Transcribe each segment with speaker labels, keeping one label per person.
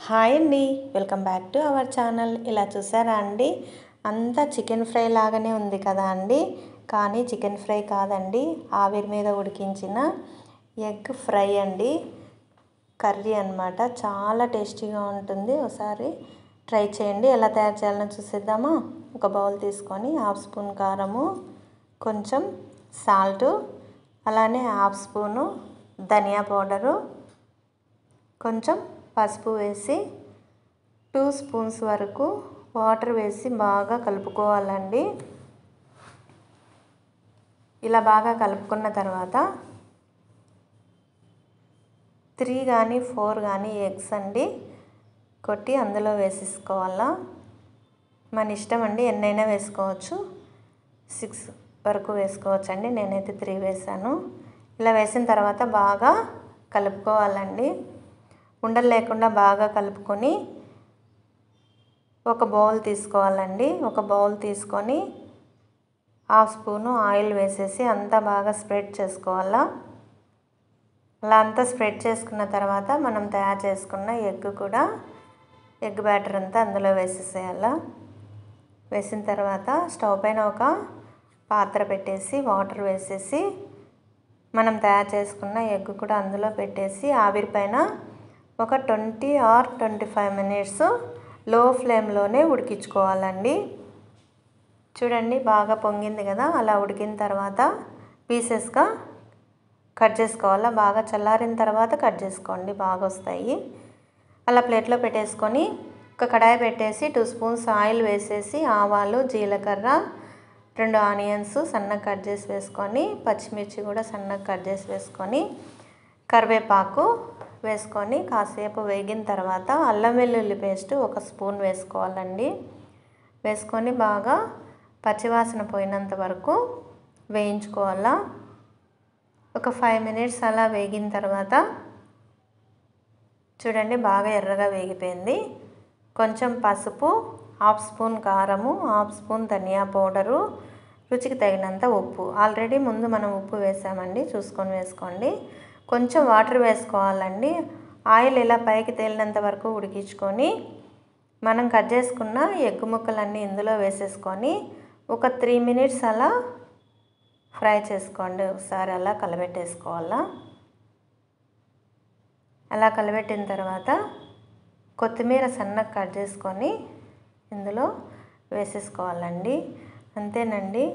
Speaker 1: Hi అండి, welcome back to our channel. ఇలా చూసారా అండి, అంతా చికెన్ ఫ్రై లాగానే ఉంది కదా అండి. కానీ చికెన్ ఫ్రై కాదండి, ఆవిరి మీద ఉడికించిన ఎగ్ ఫ్రై అండి. కర్రీ అన్నమాట. చాలా టేస్టీగా ఉంటుంది. ఒకసారి ట్రై చేయండి. ఎలా తయారు చేయాలో చూసేద్దామా. ఒక బౌల్ తీసుకొని హాఫ్ స్పూన్ కారము, కొంచెం సాల్టు, అలానే హాఫ్ స్పూను ధనియా పౌడరు, కొంచెం పసుపు వేసి 2 స్పూన్స్ వరకు వాటర్ వేసి బాగా కలుపుకోవాలండి. ఇలా బాగా కలుపుకున్న తర్వాత 3 కానీ 4 కానీ ఎగ్స్ అండి కొట్టి అందులో వేసేసుకోవాలా. మన ఇష్టం అండి, ఎన్నైనా వేసుకోవచ్చు. 6 వరకు వేసుకోవచ్చు అండి. నేనైతే 3 వేసాను. ఇలా వేసిన తర్వాత బాగా కలుపుకోవాలండి. ఉండలు లేకుండా బాగా కలుపుకొని ఒక బౌల్ తీసుకోవాలండి. ఒక బౌల్ తీసుకొని హాఫ్ స్పూను ఆయిల్ వేసేసి అంతా బాగా స్ప్రెడ్ చేసుకోవాలా. అలా అంతా స్ప్రెడ్ చేసుకున్న తర్వాత మనం తయారు చేసుకున్న ఎగ్ బ్యాటర్ అంతా అందులో వేసేసేయాలా. వేసిన తర్వాత స్టవ్ పైన ఒక పాత్ర పెట్టేసి వాటర్ వేసేసి మనం తయారు చేసుకున్న ఎగ్ కూడా అందులో పెట్టేసి ఆవిరి పైన ఒక 20 or 25 మినిట్స్ లో ఫ్లేమ్లోనే ఉడికించుకోవాలండి. చూడండి, బాగా పొంగింది కదా. అలా ఉడికిన తర్వాత పీసెస్గా కట్ చేసుకోవాలా. బాగా చల్లారిన తర్వాత కట్ చేసుకోండి, బాగా వస్తాయి. అలా ప్లేట్లో పెట్టేసుకొని ఒక కడాయి పెట్టేసి 2 స్పూన్స్ ఆయిల్ వేసేసి ఆవాలు, జీలకర్ర, 2 ఆనియన్స్ సన్నగా కట్ చేసి వేసుకొని, పచ్చిమిర్చి కూడా సన్నగా కట్ చేసి వేసుకొని, కరివేపాకు వేసుకొని కాసేపు వేగిన తర్వాత అల్లం వెల్లుల్లి పేస్ట్ 1 స్పూన్ వేసుకోవాలండి. వేసుకొని బాగా పచ్చివాసన పోయినంత వరకు వేయించుకోవాలా. ఒక 5 మినిట్స్ అలా వేగిన తర్వాత చూడండి, బాగా ఎర్రగా వేగిపోయింది. కొంచెం పసుపు, హాఫ్ స్పూన్ కారము, హాఫ్ స్పూన్ ధనియా పౌడరు, రుచికి తగినంత ఉప్పు. ఆల్రెడీ ముందు మనం ఉప్పు వేసామండి, చూసుకొని వేసుకోండి. కొంచెం వాటర్ వేసుకోవాలండి. ఆయిల్ ఇలా పైకి తేలినంత వరకు ఉడికించుకొని మనం కట్ చేసుకున్న ఎగ్ ముక్కలన్నీ ఇందులో వేసేసుకొని ఒక 3 మినిట్స్ అలా ఫ్రై చేసుకోండి. ఒకసారి అలా కలబెట్టేసుకోవాలా. అలా కలబెట్టిన తర్వాత కొత్తిమీర సన్నగా కట్ చేసుకొని ఇందులో వేసేసుకోవాలండి. అంతేనండి,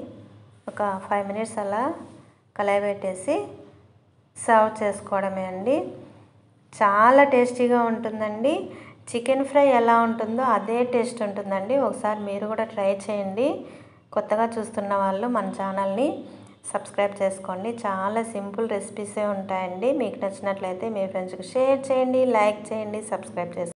Speaker 1: ఒక 5 మినిట్స్ అలా కలబెట్టేసి సర్వ్ చేసుకోవడమే అండి. చాలా టేస్టీగా ఉంటుందండి. చికెన్ ఫ్రై ఎలా ఉంటుందో అదే టేస్ట్ ఉంటుందండి. ఒకసారి మీరు కూడా ట్రై చేయండి. కొత్తగా చూస్తున్న వాళ్ళు మన ఛానల్ని సబ్స్క్రైబ్ చేసుకోండి. చాలా సింపుల్ రెసిపీసే ఉంటాయండి. మీకు నచ్చినట్లయితే మీ ఫ్రెండ్స్కి షేర్ చేయండి, లైక్ చేయండి, సబ్స్క్రైబ్ చేసుకోండి.